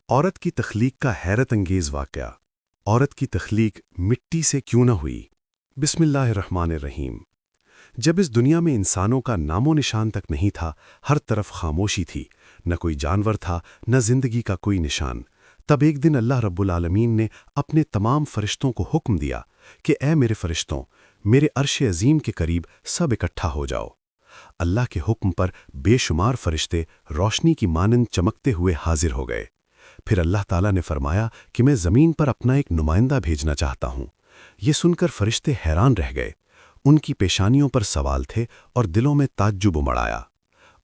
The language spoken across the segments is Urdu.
عورت کی تخلیق کا حیرت انگیز واقعہ۔ عورت کی تخلیق مٹی سے کیوں نہ ہوئی؟ بسم اللہ الرحمن الرحیم۔ جب اس دنیا میں انسانوں کا نام و نشان تک نہیں تھا، ہر طرف خاموشی تھی، نہ کوئی جانور تھا، نہ زندگی کا کوئی نشان، تب ایک دن اللہ رب العالمین نے اپنے تمام فرشتوں کو حکم دیا کہ اے میرے فرشتوں، میرے عرش عظیم کے قریب سب اکٹھا ہو جاؤ۔ اللہ کے حکم پر بے شمار فرشتے روشنی کی مانند چمکتے ہوئے حاضر ہو گئے۔ پھر اللہ تعالیٰ نے فرمایا کہ میں زمین پر اپنا ایک نمائندہ بھیجنا چاہتا ہوں۔ یہ سن کر فرشتے حیران رہ گئے۔ ان کی پیشانیوں پر سوال تھے اور دلوں میں تعجب امڑ آیا۔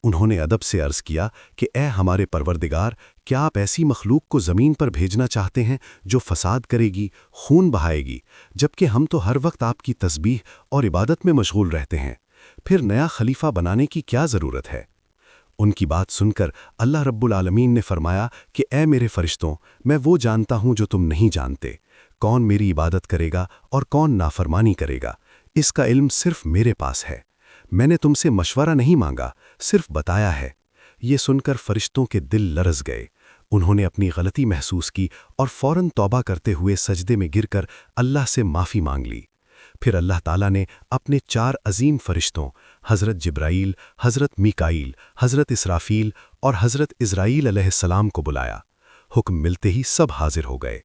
انہوں نے ادب سے عرض کیا کہ اے ہمارے پروردگار، کیا آپ ایسی مخلوق کو زمین پر بھیجنا چاہتے ہیں جو فساد کرے گی، خون بہائے گی، جبکہ ہم تو ہر وقت آپ کی تسبیح اور عبادت میں مشغول رہتے ہیں؟ پھر نیا خلیفہ بنانے کی کیا ضرورت ہے؟ ان کی بات سن کر اللہ رب العالمین نے فرمایا کہ اے میرے فرشتوں، میں وہ جانتا ہوں جو تم نہیں جانتے، کون میری عبادت کرے گا اور کون نافرمانی کرے گا۔ اس کا علم صرف میرے پاس ہے۔ میں نے تم سے مشورہ نہیں مانگا، صرف بتایا ہے۔ یہ سن کر فرشتوں کے دل لرز گئے۔ انہوں نے اپنی غلطی محسوس کی اور فوراً توبہ کرتے ہوئے سجدے میں گر کر اللہ سے معافی مانگ لی۔ پھر اللہ تعالیٰ نے اپنے 4 عظیم فرشتوں حضرت جبرائیل، حضرت میکائیل، حضرت اسرافیل اور حضرت اسرائیل علیہ السلام کو بلایا۔ حکم ملتے ہی سب حاضر ہو گئے۔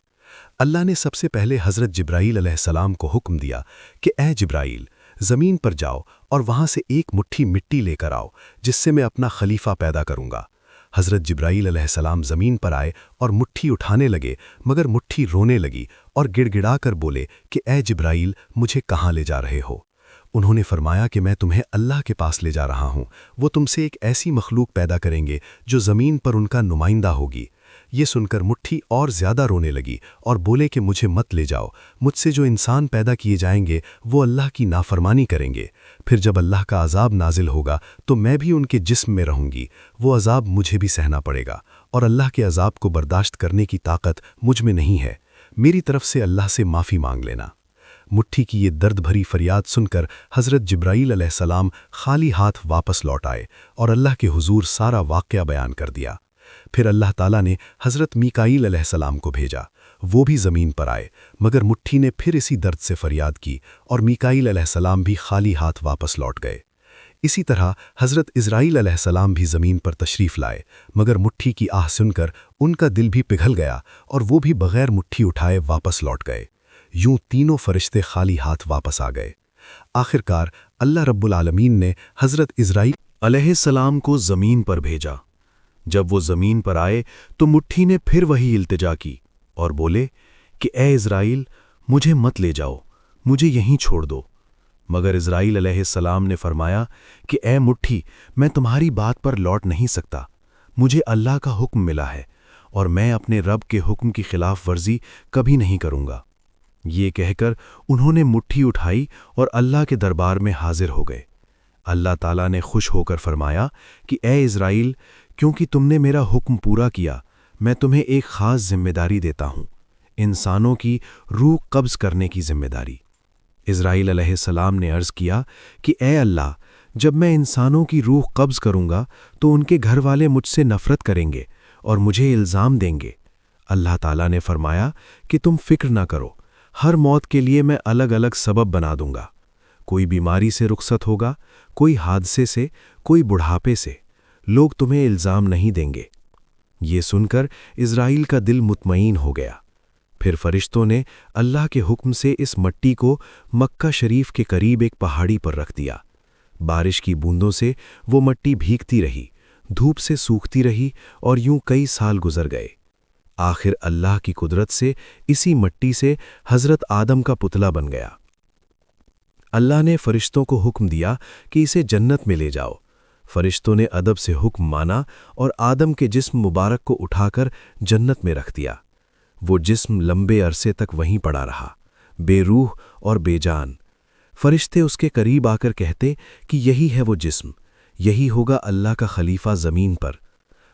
اللہ نے سب سے پہلے حضرت جبرائیل علیہ السلام کو حکم دیا کہ اے جبرائیل، زمین پر جاؤ اور وہاں سے ایک مٹھی مٹی لے کر آؤ جس سے میں اپنا خلیفہ پیدا کروں گا۔ حضرت جبرائیل علیہ السلام زمین پر آئے اور مٹھی اٹھانے لگے، مگر مٹھی رونے لگی اور گڑ گڑا کر بولے کہ اے جبرائیل، مجھے کہاں لے جا رہے ہو؟ انہوں نے فرمایا کہ میں تمہیں اللہ کے پاس لے جا رہا ہوں، وہ تم سے ایک ایسی مخلوق پیدا کریں گے جو زمین پر ان کا نمائندہ ہوگی۔ یہ سن کر مٹھی اور زیادہ رونے لگی اور بولے کہ مجھے مت لے جاؤ، مجھ سے جو انسان پیدا کیے جائیں گے وہ اللہ کی نافرمانی کریں گے۔ پھر جب اللہ کا عذاب نازل ہوگا تو میں بھی ان کے جسم میں رہوں گی، وہ عذاب مجھے بھی سہنا پڑے گا، اور اللہ کے عذاب کو برداشت کرنے کی طاقت مجھ میں نہیں ہے۔ میری طرف سے اللہ سے معافی مانگ لینا۔ مٹھی کی یہ درد بھری فریاد سن کر حضرت جبرائیل علیہ السلام خالی ہاتھ واپس لوٹ آئے اور اللہ کے حضور سارا واقعہ بیان کر دیا۔ پھر اللہ تعالیٰ نے حضرت میکائیل علیہ السلام کو بھیجا۔ وہ بھی زمین پر آئے، مگر مٹھی نے پھر اسی درد سے فریاد کی اور میکائیل علیہ السلام بھی خالی ہاتھ واپس لوٹ گئے۔ اسی طرح حضرت اسرائیل علیہ السلام بھی زمین پر تشریف لائے، مگر مٹھی کی آہ سن کر ان کا دل بھی پگھل گیا اور وہ بھی بغیر مٹھی اٹھائے واپس لوٹ گئے۔ یوں تینوں فرشتے خالی ہاتھ واپس آ گئے۔ آخرکار اللہ رب العالمین نے حضرت اسرائیل علیہ السلام کو زمین پر بھیجا۔ جب وہ زمین پر آئے تو مٹھی نے پھر وہی التجا کی اور بولے کہ اے اسرائیل، مجھے مت لے جاؤ، مجھے یہیں چھوڑ دو۔ مگر اسرائیل علیہ السلام نے فرمایا کہ اے مٹھی، میں تمہاری بات پر لوٹ نہیں سکتا، مجھے اللہ کا حکم ملا ہے اور میں اپنے رب کے حکم کی خلاف ورزی کبھی نہیں کروں گا۔ یہ کہہ کر انہوں نے مٹھی اٹھائی اور اللہ کے دربار میں حاضر ہو گئے۔ اللہ تعالیٰ نے خوش ہو کر فرمایا کہ اے اسرائیل، کیونکہ تم نے میرا حکم پورا کیا، میں تمہیں ایک خاص ذمہ داری دیتا ہوں، انسانوں کی روح قبض کرنے کی ذمہ داری۔ اسرائیل علیہ السلام نے عرض کیا کہ اے اللہ، جب میں انسانوں کی روح قبض کروں گا تو ان کے گھر والے مجھ سے نفرت کریں گے اور مجھے الزام دیں گے۔ اللہ تعالیٰ نے فرمایا کہ تم فکر نہ کرو، ہر موت کے لیے میں الگ الگ سبب بنا دوں گا۔ کوئی بیماری سے رخصت ہوگا، کوئی حادثے سے، کوئی بڑھاپے سے، لوگ تمہیں الزام نہیں دیں گے۔ یہ سن کر اسرائیل کا دل مطمئن ہو گیا۔ پھر فرشتوں نے اللہ کے حکم سے اس مٹی کو مکہ شریف کے قریب ایک پہاڑی پر رکھ دیا۔ بارش کی بوندوں سے وہ مٹی بھیگتی رہی، دھوپ سے سوکھتی رہی اور یوں کئی سال گزر گئے۔ آخر اللہ کی قدرت سے اسی مٹی سے حضرت آدم کا پتلا بن گیا۔ اللہ نے فرشتوں کو حکم دیا کہ اسے جنت میں لے جاؤ۔ فرشتوں نے ادب سے حکم مانا اور آدم کے جسم مبارک کو اٹھا کر جنت میں رکھ دیا۔ وہ جسم لمبے عرصے تک وہیں پڑا رہا، بے روح اور بے جان۔ فرشتے اس کے قریب آ کر کہتے کہ یہی ہے وہ جسم، یہی ہوگا اللہ کا خلیفہ زمین پر۔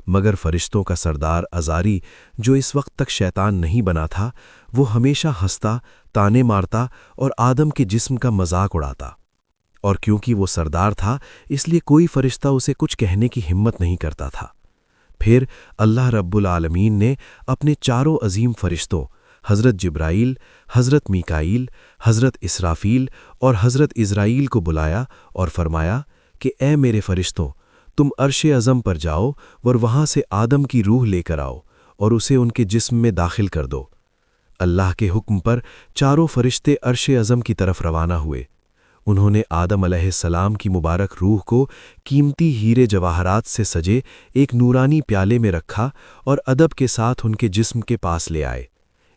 مگر فرشتوں کا سردار عزاری، جو اس وقت تک شیطان نہیں بنا تھا، وہ ہمیشہ ہنستا، تانے مارتا اور آدم کے جسم کا مذاق اڑاتا، اور کیونکہ وہ سردار تھا اس لیے کوئی فرشتہ اسے کچھ کہنے کی ہمت نہیں کرتا تھا۔ پھر اللہ رب العالمین نے اپنے چاروں عظیم فرشتوں حضرت جبرائیل، حضرت میکائیل، حضرت اسرافیل اور حضرت عزرائیل کو بلایا اور فرمایا کہ اے میرے فرشتوں، تم عرش اعظم پر جاؤ اور وہاں سے آدم کی روح لے کر آؤ اور اسے ان کے جسم میں داخل کر دو۔ اللہ کے حکم پر چاروں فرشتے عرش اعظم کی طرف روانہ ہوئے۔ انہوں نے آدم علیہ السلام کی مبارک روح کو قیمتی ہیرے جواہرات سے سجے ایک نورانی پیالے میں رکھا اور ادب کے ساتھ ان کے جسم کے پاس لے آئے۔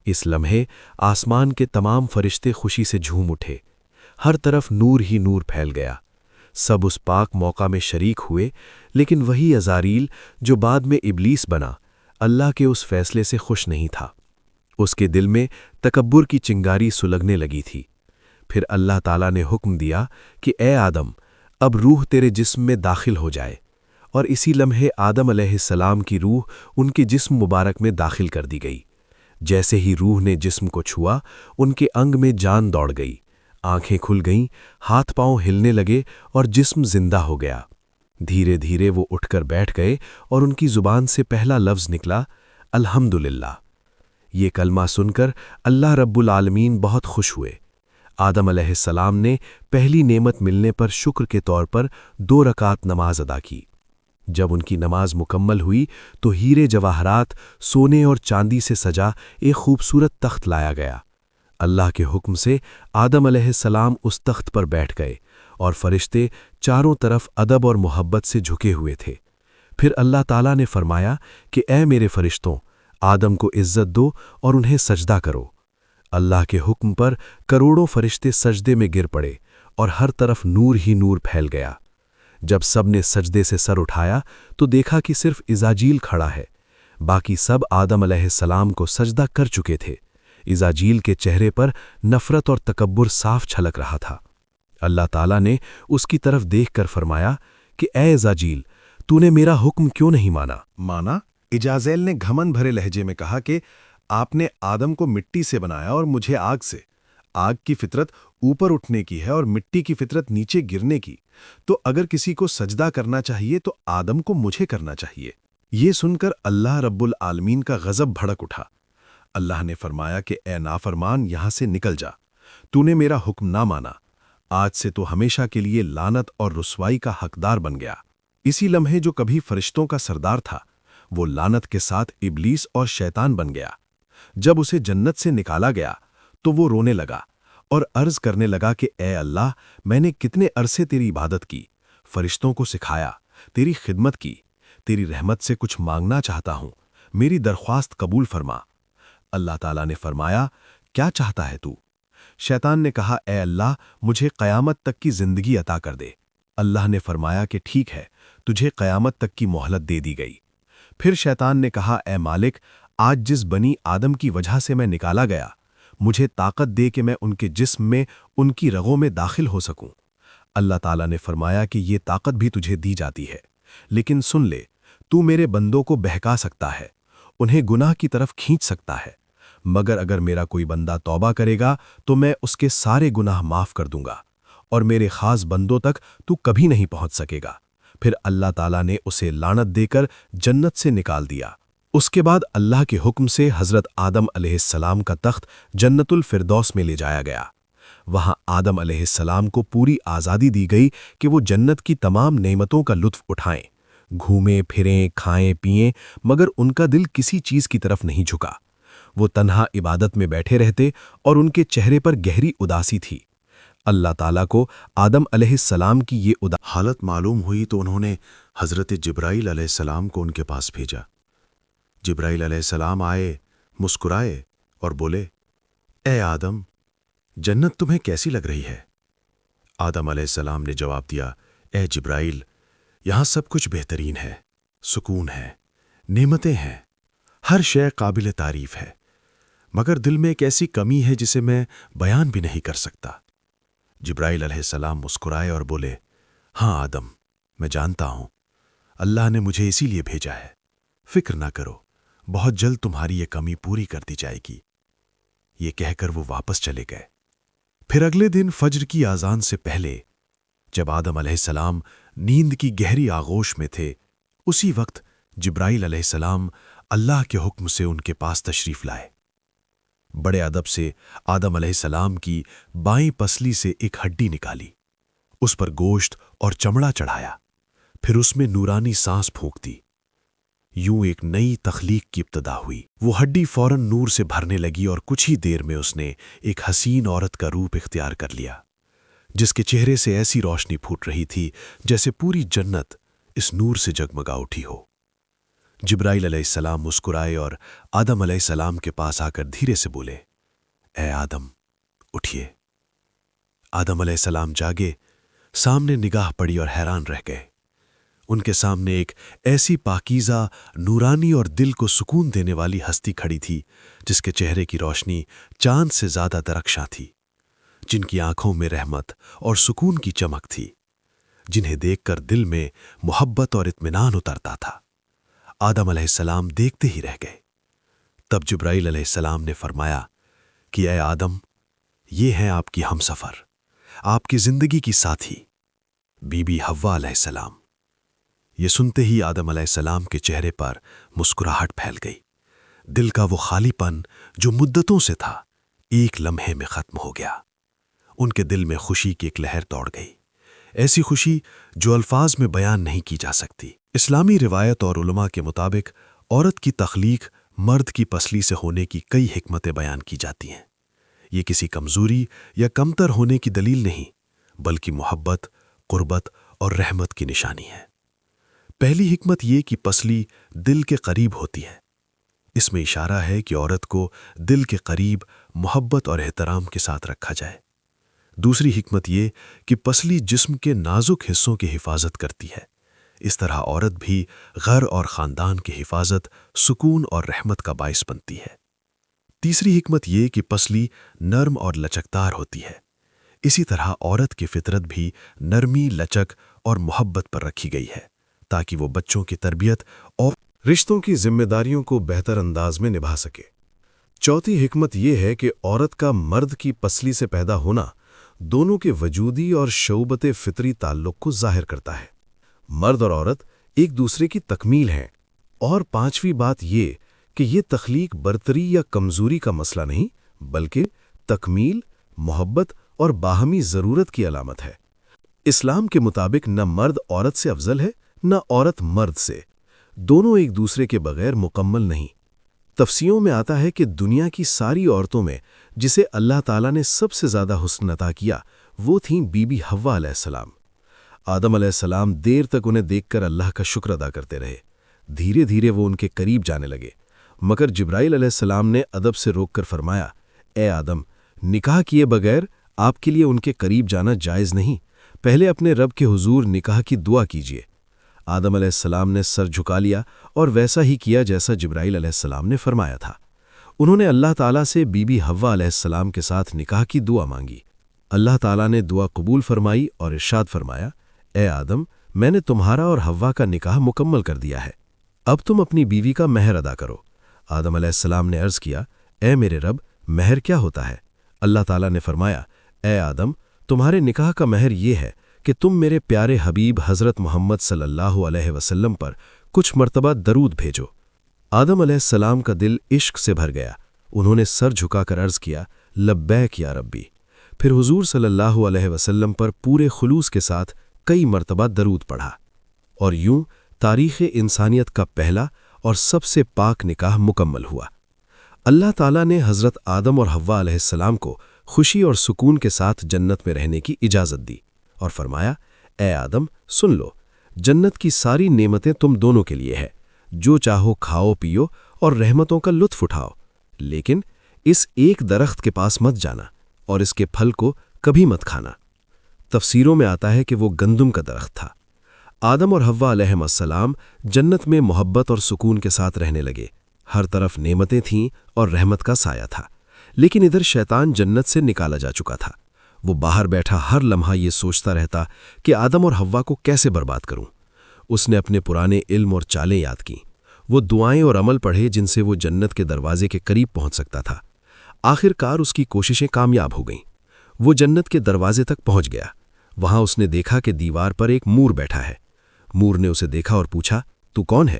اس لمحے آسمان کے تمام فرشتے خوشی سے جھوم اٹھے، ہر طرف نور ہی نور پھیل گیا۔ سب اس پاک موقع میں شریک ہوئے، لیکن وہی عزارائیل جو بعد میں ابلیس بنا، اللہ کے اس فیصلے سے خوش نہیں تھا۔ اس کے دل میں تکبر کی چنگاری سلگنے لگی تھی۔ پھر اللہ تعالیٰ نے حکم دیا کہ اے آدم، اب روح تیرے جسم میں داخل ہو جائے، اور اسی لمحے آدم علیہ السلام کی روح ان کے جسم مبارک میں داخل کر دی گئی۔ جیسے ہی روح نے جسم کو چھوا، ان کے انگ میں جان دوڑ گئی، آنکھیں کھل گئیں، ہاتھ پاؤں ہلنے لگے اور جسم زندہ ہو گیا۔ دھیرے دھیرے وہ اٹھ کر بیٹھ گئے اور ان کی زبان سے پہلا لفظ نکلا، الحمدللہ۔ یہ کلمہ سن کر اللہ رب العالمین بہت خوش ہوئے۔ آدم علیہ السلام نے پہلی نعمت ملنے پر شکر کے طور پر 2 رکعت نماز ادا کی۔ جب ان کی نماز مکمل ہوئی تو ہیرے جواہرات، سونے اور چاندی سے سجا ایک خوبصورت تخت لایا گیا۔ اللہ کے حکم سے آدم علیہ السلام اس تخت پر بیٹھ گئے اور فرشتے چاروں طرف ادب اور محبت سے جھکے ہوئے تھے۔ پھر اللہ تعالیٰ نے فرمایا کہ اے میرے فرشتوں، آدم کو عزت دو اور انہیں سجدہ کرو۔ اللہ کے حکم پر کروڑوں فرشتے سجدے میں گر پڑے اور ہر طرف نور ہی نور پھیل گیا۔ جب سب نے سجدے سے سر اٹھایا تو دیکھا کہ صرف عزرائیل کھڑا ہے، باقی سب آدم علیہ السلام کو سجدہ کر چکے تھے۔ عزرائیل کے چہرے پر نفرت اور تکبر صاف چھلک رہا تھا۔ اللہ تعالیٰ نے اس کی طرف دیکھ کر فرمایا کہ اے عزرائیل، تو نے میرا حکم کیوں نہیں مانا؟ عزرائیل نے گھمنڈ بھرے لہجے میں کہا کہ آپ نے آدم کو مٹی سے بنایا اور مجھے آگ سے۔ آگ کی فطرت اوپر اٹھنے کی ہے اور مٹی کی فطرت نیچے گرنے کی، تو اگر کسی کو سجدہ کرنا چاہیے تو آدم کو مجھے کرنا چاہیے۔ یہ سن کر اللہ رب العالمین کا غضب بھڑک اٹھا۔ اللہ نے فرمایا کہ اے نافرمان، یہاں سے نکل جا، تو نے میرا حکم نہ مانا، آج سے تو ہمیشہ کے لیے لعنت اور رسوائی کا حقدار بن گیا۔ اسی لمحے جو کبھی فرشتوں کا سردار تھا، وہ لعنت کے ساتھ ابلیس اور شیطان بن گیا۔ جب اسے جنت سے نکالا گیا تو وہ رونے لگا اور عرض کرنے لگا کہ اے اللہ، میں نے کتنے عرصے تیری عبادت کی، فرشتوں کو سکھایا، تیری خدمت کی، تیری رحمت سے کچھ مانگنا چاہتا ہوں، میری درخواست قبول فرما۔ اللہ تعالیٰ نے فرمایا، کیا چاہتا ہے تو؟ شیطان نے کہا، اے اللہ، مجھے قیامت تک کی زندگی عطا کر دے۔ اللہ نے فرمایا کہ ٹھیک ہے، تجھے قیامت تک کی مہلت دے دی گئی۔ پھر شیطان نے کہا، اے مالک، آج جس بنی آدم کی وجہ سے میں نکالا گیا، مجھے طاقت دے کہ میں ان کے جسم میں، ان کی رگوں میں داخل ہو سکوں۔ اللہ تعالیٰ نے فرمایا کہ یہ طاقت بھی تجھے دی جاتی ہے، لیکن سن لے، تو میرے بندوں کو بہکا سکتا ہے، انہیں گناہ کی طرف کھینچ سکتا ہے، مگر اگر میرا کوئی بندہ توبہ کرے گا تو میں اس کے سارے گناہ معاف کر دوں گا، اور میرے خاص بندوں تک تو کبھی نہیں پہنچ سکے گا۔ پھر اللہ تعالیٰ نے اسے لعنت دے کر جنت سے نکال دیا۔ اس کے بعد اللہ کے حکم سے حضرت آدم علیہ السلام کا تخت جنت الفردوس میں لے جایا گیا۔ وہاں آدم علیہ السلام کو پوری آزادی دی گئی کہ وہ جنت کی تمام نعمتوں کا لطف اٹھائیں، گھومیں پھریں، کھائیں پئیں، مگر ان کا دل کسی چیز کی طرف نہیں جھکا۔ وہ تنہا عبادت میں بیٹھے رہتے اور ان کے چہرے پر گہری اداسی تھی۔ اللہ تعالیٰ کو آدم علیہ السلام کی یہ حالت معلوم ہوئی تو انہوں نے حضرت جبرائیل علیہ السلام کو ان کے پاس بھیجا۔ جبرائیل علیہ السلام آئے، مسکرائے اور بولے، اے آدم، جنت تمہیں کیسی لگ رہی ہے؟ آدم علیہ السلام نے جواب دیا، اے جبرائیل، یہاں سب کچھ بہترین ہے، سکون ہے، نعمتیں ہیں، ہر شے قابل تعریف ہے، مگر دل میں ایک ایسی کمی ہے جسے میں بیان بھی نہیں کر سکتا۔ جبرائیل علیہ السلام مسکرائے اور بولے، ہاں آدم، میں جانتا ہوں، اللہ نے مجھے اسی لیے بھیجا ہے، فکر نہ کرو، بہت جلد تمہاری یہ کمی پوری کر دی جائے گی۔ یہ کہہ کر وہ واپس چلے گئے۔ پھر اگلے دن فجر کی اذان سے پہلے جب آدم علیہ السلام نیند کی گہری آغوش میں تھے، اسی وقت جبرائیل علیہ السلام اللہ کے حکم سے ان کے پاس تشریف لائے۔ بڑے ادب سے آدم علیہ السلام کی بائیں پسلی سے ایک ہڈی نکالی، اس پر گوشت اور چمڑا چڑھایا، پھر اس میں نورانی سانس پھونک دی۔ یوں ایک نئی تخلیق کی ابتدا ہوئی۔ وہ ہڈی فوراً نور سے بھرنے لگی اور کچھ ہی دیر میں اس نے ایک حسین عورت کا روپ اختیار کر لیا، جس کے چہرے سے ایسی روشنی پھوٹ رہی تھی جیسے پوری جنت اس نور سے جگمگا اٹھی ہو۔ جبرائیل علیہ السلام مسکرائے اور آدم علیہ السلام کے پاس آ کر دھیرے سے بولے، اے آدم، اٹھیے۔ آدم علیہ السلام جاگے، سامنے نگاہ پڑی اور حیران رہ گئے۔ ان کے سامنے ایک ایسی پاکیزہ، نورانی اور دل کو سکون دینے والی ہستی کھڑی تھی جس کے چہرے کی روشنی چاند سے زیادہ درخشاں تھی، جن کی آنکھوں میں رحمت اور سکون کی چمک تھی، جنہیں دیکھ کر دل میں محبت اور اطمینان اترتا تھا۔ آدم علیہ السلام دیکھتے ہی رہ گئے۔ تب جبرائیل علیہ السلام نے فرمایا کہ اے آدم، یہ ہیں آپ کی ہمسفر، آپ کی زندگی کی ساتھی، بی بی حوا علیہ السلام۔ یہ سنتے ہی آدم علیہ السلام کے چہرے پر مسکراہٹ پھیل گئی۔ دل کا وہ خالی پن جو مدتوں سے تھا ایک لمحے میں ختم ہو گیا۔ ان کے دل میں خوشی کی ایک لہر دوڑ گئی، ایسی خوشی جو الفاظ میں بیان نہیں کی جا سکتی۔ اسلامی روایت اور علماء کے مطابق عورت کی تخلیق مرد کی پسلی سے ہونے کی کئی حکمتیں بیان کی جاتی ہیں۔ یہ کسی کمزوری یا کمتر ہونے کی دلیل نہیں، بلکہ محبت، قربت اور رحمت کی نشانی ہے۔ پہلی حکمت یہ کہ پسلی دل کے قریب ہوتی ہے۔ اس میں اشارہ ہے کہ عورت کو دل کے قریب محبت اور احترام کے ساتھ رکھا جائے۔ دوسری حکمت یہ کہ پسلی جسم کے نازک حصوں کی حفاظت کرتی ہے، اس طرح عورت بھی گھر اور خاندان کی حفاظت، سکون اور رحمت کا باعث بنتی ہے۔ تیسری حکمت یہ کہ پسلی نرم اور لچکدار ہوتی ہے، اسی طرح عورت کی فطرت بھی نرمی، لچک اور محبت پر رکھی گئی ہے تاکہ وہ بچوں کی تربیت اور رشتوں کی ذمہ داریوں کو بہتر انداز میں نبھا سکے۔ چوتھی حکمت یہ ہے کہ عورت کا مرد کی پسلی سے پیدا ہونا دونوں کے وجودی اور شعوبت فطری تعلق کو ظاہر کرتا ہے۔ مرد اور عورت ایک دوسرے کی تکمیل ہیں۔ اور پانچویں بات یہ کہ یہ تخلیق برتری یا کمزوری کا مسئلہ نہیں، بلکہ تکمیل، محبت اور باہمی ضرورت کی علامت ہے۔ اسلام کے مطابق نہ مرد عورت سے افضل ہے، نہ عورت مرد سے، دونوں ایک دوسرے کے بغیر مکمل نہیں۔ تفسیروں میں آتا ہے کہ دنیا کی ساری عورتوں میں جسے اللہ تعالیٰ نے سب سے زیادہ حسن عطا کیا وہ تھیں بی بی حوا علیہ السلام۔ آدم علیہ السلام دیر تک انہیں دیکھ کر اللہ کا شکر ادا کرتے رہے۔ دھیرے دھیرے وہ ان کے قریب جانے لگے، مگر جبرائیل علیہ السلام نے ادب سے روک کر فرمایا، اے آدم، نکاح کیے بغیر آپ کے لیے ان کے قریب جانا جائز نہیں، پہلے اپنے رب کے حضور نکاح کی دعا کیجیے۔ آدم علیہ السلام نے سر جھکا لیا اور ویسا ہی کیا جیسا جبرائیل علیہ السلام نے فرمایا تھا۔ انہوں نے اللہ تعالیٰ سے بی بی حوا علیہ السلام کے ساتھ نکاح کی دعا مانگی۔ اللہ تعالیٰ نے دعا قبول فرمائی اور ارشاد فرمایا، اے آدم، میں نے تمہارا اور حوا کا نکاح مکمل کر دیا ہے، اب تم اپنی بیوی کا مہر ادا کرو۔ آدم علیہ السلام نے عرض کیا، اے میرے رب، مہر کیا ہوتا ہے؟ اللہ تعالیٰ نے فرمایا، اے آدم، تمہارے نکاح کا مہر یہ ہے کہ تم میرے پیارے حبیب حضرت محمد صلی اللہ علیہ وسلم پر کچھ مرتبہ درود بھیجو۔ آدم علیہ السلام کا دل عشق سے بھر گیا، انہوں نے سر جھکا کر عرض کیا، لبیک یا ربی۔ پھر حضور صلی اللہ علیہ وسلم پر پورے خلوص کے ساتھ کئی مرتبہ درود پڑھا، اور یوں تاریخ انسانیت کا پہلا اور سب سے پاک نکاح مکمل ہوا۔ اللہ تعالیٰ نے حضرت آدم اور حوا علیہ السلام کو خوشی اور سکون کے ساتھ جنت میں رہنے کی اجازت دی اور فرمایا، اے آدم، سن لو، جنت کی ساری نعمتیں تم دونوں کے لیے ہے، جو چاہو کھاؤ پیو اور رحمتوں کا لطف اٹھاؤ، لیکن اس ایک درخت کے پاس مت جانا اور اس کے پھل کو کبھی مت کھانا۔ تفسیروں میں آتا ہے کہ وہ گندم کا درخت تھا۔ آدم اور حوا علیہ السلام جنت میں محبت اور سکون کے ساتھ رہنے لگے، ہر طرف نعمتیں تھیں اور رحمت کا سایہ تھا، لیکن ادھر شیطان جنت سے نکالا جا چکا تھا۔ وہ باہر بیٹھا ہر لمحہ یہ سوچتا رہتا کہ آدم اور حوا کو کیسے برباد کروں۔ اس نے اپنے پرانے علم اور چالیں یاد کیں، وہ دعائیں اور عمل پڑھے جن سے وہ جنت کے دروازے کے قریب پہنچ سکتا تھا۔ آخر کار اس کی کوششیں کامیاب ہو گئیں، وہ جنت کے دروازے تک پہنچ گیا۔ وہاں اس نے دیکھا کہ دیوار پر ایک مور بیٹھا ہے۔ مور نے اسے دیکھا اور پوچھا، تو کون ہے؟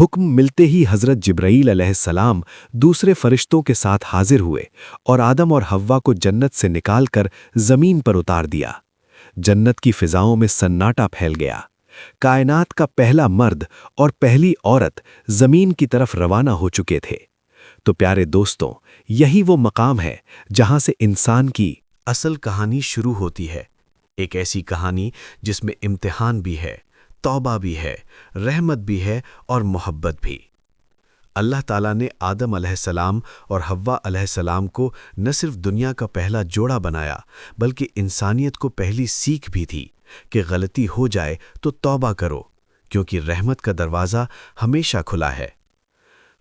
حکم ملتے ہی حضرت جبرائیل علیہ السلام دوسرے فرشتوں کے ساتھ حاضر ہوئے اور آدم اور حوا کو جنت سے نکال کر زمین پر اتار دیا۔ جنت کی فضاؤں میں سناٹا پھیل گیا۔ کائنات کا پہلا مرد اور پہلی عورت زمین کی طرف روانہ ہو چکے تھے۔ تو پیارے دوستوں، یہی وہ مقام ہے جہاں سے انسان کی اصل کہانی شروع ہوتی ہے، ایک ایسی کہانی جس میں امتحان بھی ہے، توبہ بھی ہے، رحمت بھی ہے اور محبت بھی۔ اللہ تعالیٰ نے آدم علیہ السلام اور حوا علیہ السلام کو نہ صرف دنیا کا پہلا جوڑا بنایا بلکہ انسانیت کو پہلی سیکھ بھی تھی کہ غلطی ہو جائے تو توبہ کرو، کیونکہ رحمت کا دروازہ ہمیشہ کھلا ہے۔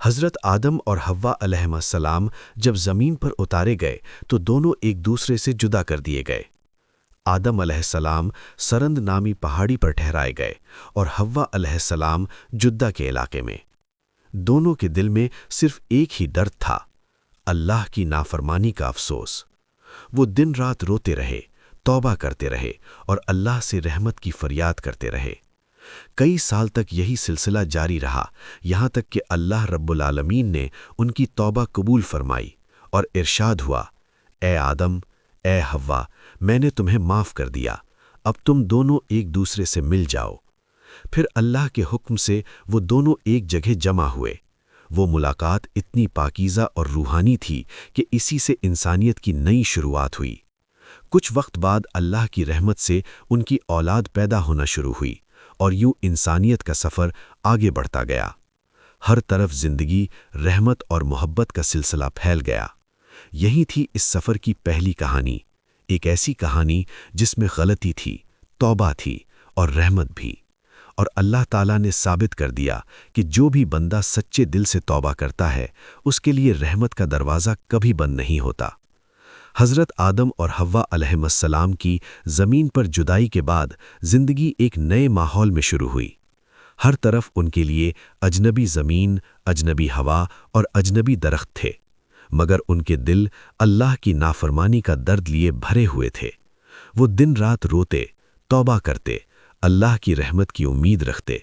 حضرت آدم اور حوا علیہ السلام جب زمین پر اتارے گئے تو دونوں ایک دوسرے سے جدا کر دیے گئے۔ آدم علیہ السلام سرند نامی پہاڑی پر ٹھہرائے گئے اور حوا علیہ السلام جدہ کے علاقے میں۔ دونوں کے دل میں صرف ایک ہی درد تھا، اللہ کی نافرمانی کا افسوس۔ وہ دن رات روتے رہے، توبہ کرتے رہے اور اللہ سے رحمت کی فریاد کرتے رہے۔ کئی سال تک یہی سلسلہ جاری رہا، یہاں تک کہ اللہ رب العالمین نے ان کی توبہ قبول فرمائی اور ارشاد ہوا، اے آدم، اے حوا، میں نے تمہیں معاف کر دیا، اب تم دونوں ایک دوسرے سے مل جاؤ۔ پھر اللہ کے حکم سے وہ دونوں ایک جگہ جمع ہوئے۔ وہ ملاقات اتنی پاکیزہ اور روحانی تھی کہ اسی سے انسانیت کی نئی شروعات ہوئی۔ کچھ وقت بعد اللہ کی رحمت سے ان کی اولاد پیدا ہونا شروع ہوئی اور یوں انسانیت کا سفر آگے بڑھتا گیا۔ ہر طرف زندگی، رحمت اور محبت کا سلسلہ پھیل گیا۔ یہی تھی اس سفر کی پہلی کہانی، ایک ایسی کہانی جس میں غلطی تھی، توبہ تھی اور رحمت بھی۔ اور اللہ تعالیٰ نے ثابت کر دیا کہ جو بھی بندہ سچے دل سے توبہ کرتا ہے اس کے لیے رحمت کا دروازہ کبھی بند نہیں ہوتا۔ حضرت آدم اور حوا علیہ السلام کی زمین پر جدائی کے بعد زندگی ایک نئے ماحول میں شروع ہوئی۔ ہر طرف ان کے لیے اجنبی زمین، اجنبی ہوا اور اجنبی درخت تھے، مگر ان کے دل اللہ کی نافرمانی کا درد لیے بھرے ہوئے تھے۔ وہ دن رات روتے، توبہ کرتے، اللہ کی رحمت کی امید رکھتے۔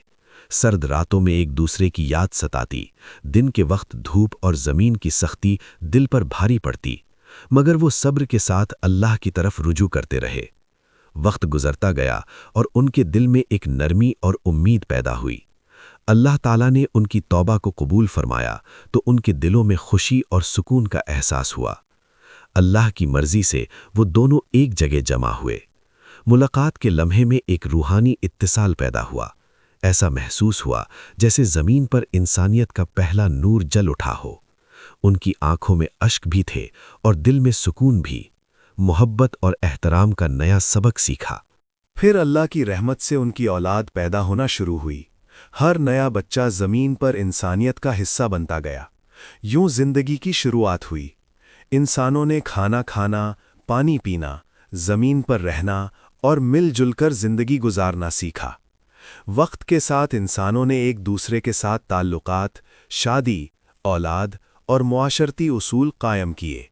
سرد راتوں میں ایک دوسرے کی یاد ستاتی، دن کے وقت دھوپ اور زمین کی سختی دل پر بھاری پڑتی، مگر وہ صبر کے ساتھ اللہ کی طرف رجوع کرتے رہے۔ وقت گزرتا گیا اور ان کے دل میں ایک نرمی اور امید پیدا ہوئی۔ اللہ تعالیٰ نے ان کی توبہ کو قبول فرمایا تو ان کے دلوں میں خوشی اور سکون کا احساس ہوا۔ اللہ کی مرضی سے وہ دونوں ایک جگہ جمع ہوئے۔ ملاقات کے لمحے میں ایک روحانی اتصال پیدا ہوا۔ ایسا محسوس ہوا جیسے زمین پر انسانیت کا پہلا نور جل اٹھا ہو۔ ان کی آنکھوں میں اشک بھی تھے اور دل میں سکون بھی۔ محبت اور احترام کا نیا سبق سیکھا۔ پھر اللہ کی رحمت سے ان کی اولاد پیدا ہونا شروع ہوئی۔ ہر نیا بچہ زمین پر انسانیت کا حصہ بنتا گیا۔ یوں زندگی کی شروعات ہوئی۔ انسانوں نے کھانا کھانا، پانی پینا، زمین پر رہنا اور مل جل کر زندگی گزارنا سیکھا۔ وقت کے ساتھ انسانوں نے ایک دوسرے کے ساتھ تعلقات، شادی، اولاد اور معاشرتی اصول قائم کیے۔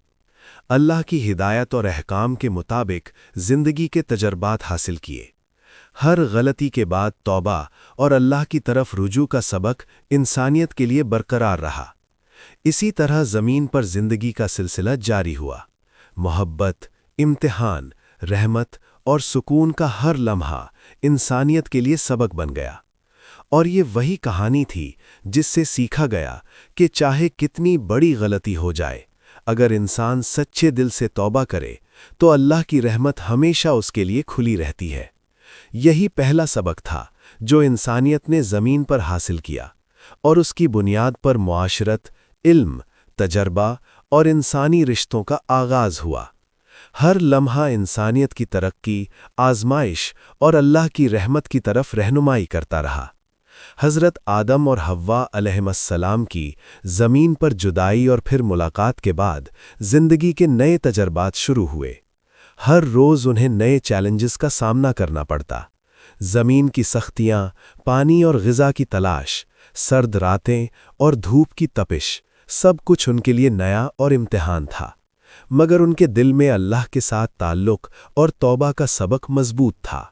اللہ کی ہدایت اور احکام کے مطابق زندگی کے تجربات حاصل کیے۔ ہر غلطی کے بعد توبہ اور اللہ کی طرف رجوع کا سبق انسانیت کے لیے برقرار رہا۔ اسی طرح زمین پر زندگی کا سلسلہ جاری ہوا۔ محبت، امتحان، رحمت اور سکون کا ہر لمحہ انسانیت کے لیے سبق بن گیا۔ اور یہ وہی کہانی تھی جس سے سیکھا گیا کہ چاہے کتنی بڑی غلطی ہو جائے، اگر انسان سچے دل سے توبہ کرے تو اللہ کی رحمت ہمیشہ اس کے لیے کھلی رہتی ہے۔ یہی پہلا سبق تھا جو انسانیت نے زمین پر حاصل کیا، اور اس کی بنیاد پر معاشرت، علم، تجربہ اور انسانی رشتوں کا آغاز ہوا۔ ہر لمحہ انسانیت کی ترقی، آزمائش اور اللہ کی رحمت کی طرف رہنمائی کرتا رہا۔ حضرت آدم اور حوا علیہ السلام کی زمین پر جدائی اور پھر ملاقات کے بعد زندگی کے نئے تجربات شروع ہوئے۔ ہر روز انہیں نئے چیلنجز کا سامنا کرنا پڑتا۔ زمین کی سختیاں، پانی اور غذا کی تلاش، سرد راتیں اور دھوپ کی تپش، سب کچھ ان کے لیے نیا اور امتحان تھا، مگر ان کے دل میں اللہ کے ساتھ تعلق اور توبہ کا سبق مضبوط تھا۔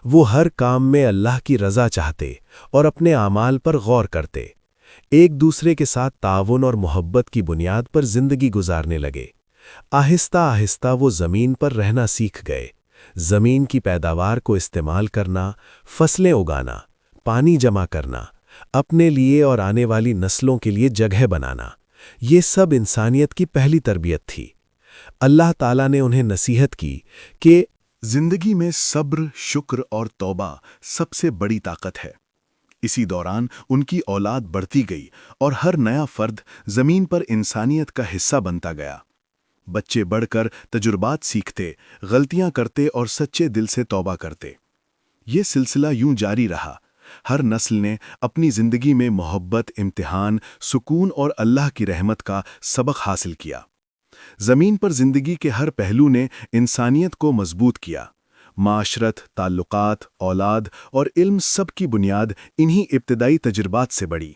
وہ ہر کام میں اللہ کی رضا چاہتے اور اپنے اعمال پر غور کرتے، ایک دوسرے کے ساتھ تعاون اور محبت کی بنیاد پر زندگی گزارنے لگے۔ آہستہ آہستہ وہ زمین پر رہنا سیکھ گئے، زمین کی پیداوار کو استعمال کرنا، فصلیں اگانا، پانی جمع کرنا، اپنے لیے اور آنے والی نسلوں کے لیے جگہ بنانا، یہ سب انسانیت کی پہلی تربیت تھی۔ اللہ تعالیٰ نے انہیں نصیحت کی کہ زندگی میں صبر، شکر اور توبہ سب سے بڑی طاقت ہے۔ اسی دوران ان کی اولاد بڑھتی گئی اور ہر نیا فرد زمین پر انسانیت کا حصہ بنتا گیا۔ بچے بڑھ کر تجربات سیکھتے، غلطیاں کرتے اور سچے دل سے توبہ کرتے۔ یہ سلسلہ یوں جاری رہا۔ ہر نسل نے اپنی زندگی میں محبت، امتحان، سکون اور اللہ کی رحمت کا سبق حاصل کیا۔ زمین پر زندگی کے ہر پہلو نے انسانیت کو مضبوط کیا۔ معاشرت، تعلقات، اولاد اور علم سب کی بنیاد انہی ابتدائی تجربات سے بڑھی۔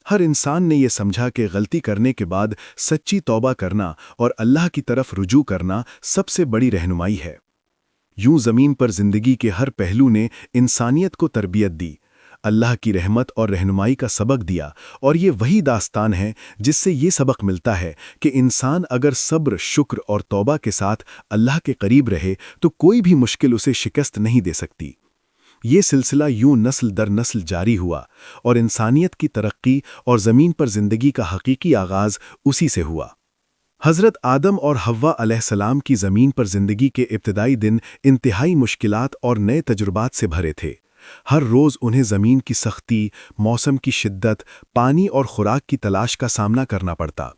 ہر انسان نے یہ سمجھا کہ غلطی کرنے کے بعد سچی توبہ کرنا اور اللہ کی طرف رجوع کرنا سب سے بڑی رہنمائی ہے۔ یوں زمین پر زندگی کے ہر پہلو نے انسانیت کو تربیت دی، اللہ کی رحمت اور رہنمائی کا سبق دیا، اور یہ وہی داستان ہے جس سے یہ سبق ملتا ہے کہ انسان اگر صبر، شکر اور توبہ کے ساتھ اللہ کے قریب رہے تو کوئی بھی مشکل اسے شکست نہیں دے سکتی۔ یہ سلسلہ یوں نسل در نسل جاری ہوا، اور انسانیت کی ترقی اور زمین پر زندگی کا حقیقی آغاز اسی سے ہوا۔ حضرت آدم اور حوا علیہ السلام کی زمین پر زندگی کے ابتدائی دن انتہائی مشکلات اور نئے تجربات سے بھرے تھے۔ ہر روز انہیں زمین کی سختی، موسم کی شدت، پانی اور خوراک کی تلاش کا سامنا کرنا پڑتا،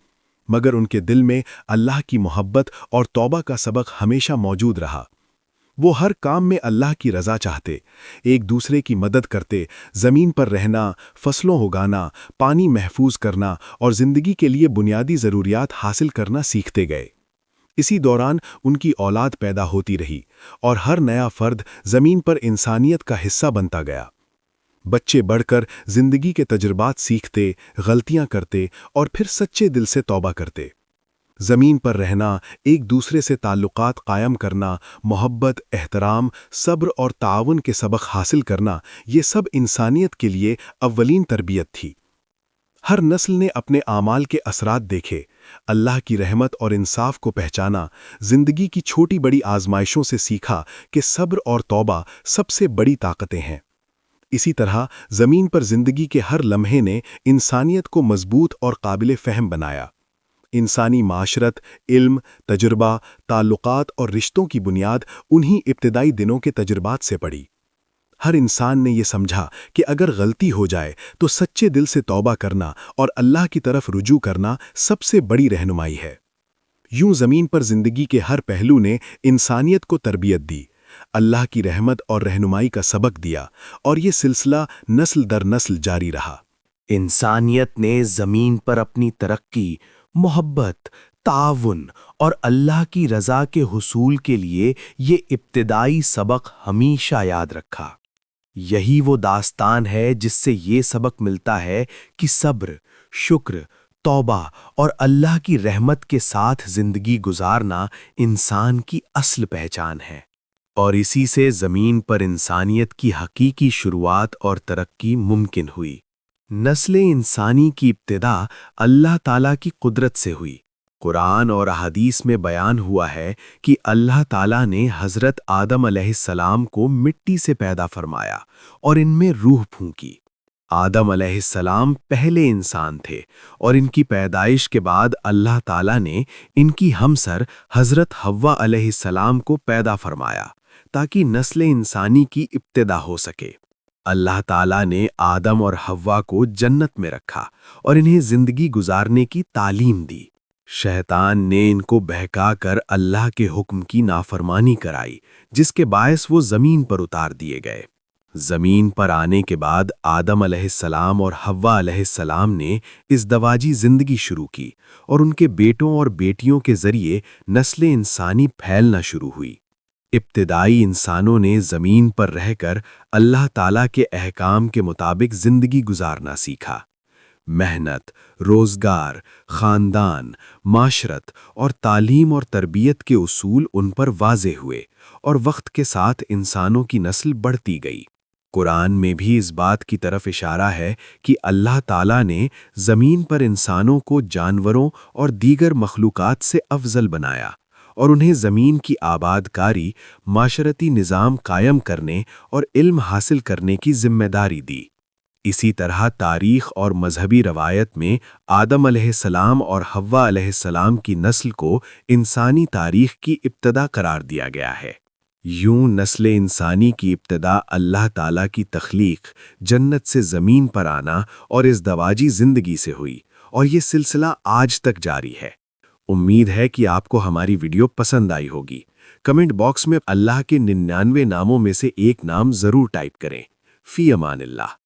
مگر ان کے دل میں اللہ کی محبت اور توبہ کا سبق ہمیشہ موجود رہا۔ وہ ہر کام میں اللہ کی رضا چاہتے، ایک دوسرے کی مدد کرتے، زمین پر رہنا، فصلوں اگانا، پانی محفوظ کرنا اور زندگی کے لیے بنیادی ضروریات حاصل کرنا سیکھتے گئے۔ اسی دوران ان کی اولاد پیدا ہوتی رہی، اور ہر نیا فرد زمین پر انسانیت کا حصہ بنتا گیا۔ بچے بڑھ کر زندگی کے تجربات سیکھتے، غلطیاں کرتے اور پھر سچے دل سے توبہ کرتے۔ زمین پر رہنا، ایک دوسرے سے تعلقات قائم کرنا، محبت، احترام، صبر اور تعاون کے سبق حاصل کرنا، یہ سب انسانیت کے لیے اولین تربیت تھی۔ ہر نسل نے اپنے اعمال کے اثرات دیکھے، اللہ کی رحمت اور انصاف کو پہچانا، زندگی کی چھوٹی بڑی آزمائشوں سے سیکھا کہ صبر اور توبہ سب سے بڑی طاقتیں ہیں۔ اسی طرح زمین پر زندگی کے ہر لمحے نے انسانیت کو مضبوط اور قابل فہم بنایا۔ انسانی معاشرت، علم، تجربہ، تعلقات اور رشتوں کی بنیاد انہی ابتدائی دنوں کے تجربات سے پڑی۔ ہر انسان نے یہ سمجھا کہ اگر غلطی ہو جائے تو سچے دل سے توبہ کرنا اور اللہ کی طرف رجوع کرنا سب سے بڑی رہنمائی ہے۔ یوں زمین پر زندگی کے ہر پہلو نے انسانیت کو تربیت دی، اللہ کی رحمت اور رہنمائی کا سبق دیا، اور یہ سلسلہ نسل در نسل جاری رہا۔ انسانیت نے زمین پر اپنی ترقی، محبت، تعاون اور اللہ کی رضا کے حصول کے لیے یہ ابتدائی سبق ہمیشہ یاد رکھا۔ یہی وہ داستان ہے جس سے یہ سبق ملتا ہے کہ صبر، شکر، توبہ اور اللہ کی رحمت کے ساتھ زندگی گزارنا انسان کی اصل پہچان ہے، اور اسی سے زمین پر انسانیت کی حقیقی شروعات اور ترقی ممکن ہوئی۔ نسل انسانی کی ابتدا اللہ تعالیٰ کی قدرت سے ہوئی۔ قرآن اور احادیث میں بیان ہوا ہے کہ اللہ تعالیٰ نے حضرت آدم علیہ السلام کو مٹی سے پیدا فرمایا اور ان میں روح پھونکی۔ آدم علیہ السلام پہلے انسان تھے، اور ان کی پیدائش کے بعد اللہ تعالیٰ نے ان کی ہمسر حضرت حوا علیہ السلام کو پیدا فرمایا تاکہ نسل انسانی کی ابتدا ہو سکے۔ اللہ تعالیٰ نے آدم اور حوا کو جنت میں رکھا اور انہیں زندگی گزارنے کی تعلیم دی۔ شیطان نے ان کو بہکا کر اللہ کے حکم کی نافرمانی کرائی، جس کے باعث وہ زمین پر اتار دیے گئے۔ زمین پر آنے کے بعد آدم علیہ السلام اور حوا علیہ السلام نے ازدواجی زندگی شروع کی، اور ان کے بیٹوں اور بیٹیوں کے ذریعے نسل انسانی پھیلنا شروع ہوئی۔ ابتدائی انسانوں نے زمین پر رہ کر اللہ تعالیٰ کے احکام کے مطابق زندگی گزارنا سیکھا۔ محنت، روزگار، خاندان، معاشرت اور تعلیم اور تربیت کے اصول ان پر واضح ہوئے اور وقت کے ساتھ انسانوں کی نسل بڑھتی گئی۔ قرآن میں بھی اس بات کی طرف اشارہ ہے کہ اللہ تعالیٰ نے زمین پر انسانوں کو جانوروں اور دیگر مخلوقات سے افضل بنایا اور انہیں زمین کی آباد کاری، معاشرتی نظام قائم کرنے اور علم حاصل کرنے کی ذمہ داری دی۔ اسی طرح تاریخ اور مذہبی روایت میں آدم علیہ السلام اور حوا علیہ السلام کی نسل کو انسانی تاریخ کی ابتدا قرار دیا گیا ہے۔ یوں نسل انسانی کی ابتدا اللہ تعالیٰ کی تخلیق، جنت سے زمین پر آنا اور ازدواجی زندگی سے ہوئی، اور یہ سلسلہ آج تک جاری ہے۔ امید ہے کہ آپ کو ہماری ویڈیو پسند آئی ہوگی۔ کمنٹ باکس میں اللہ کے 99 ناموں میں سے ایک نام ضرور ٹائپ کریں۔ فی امان اللہ۔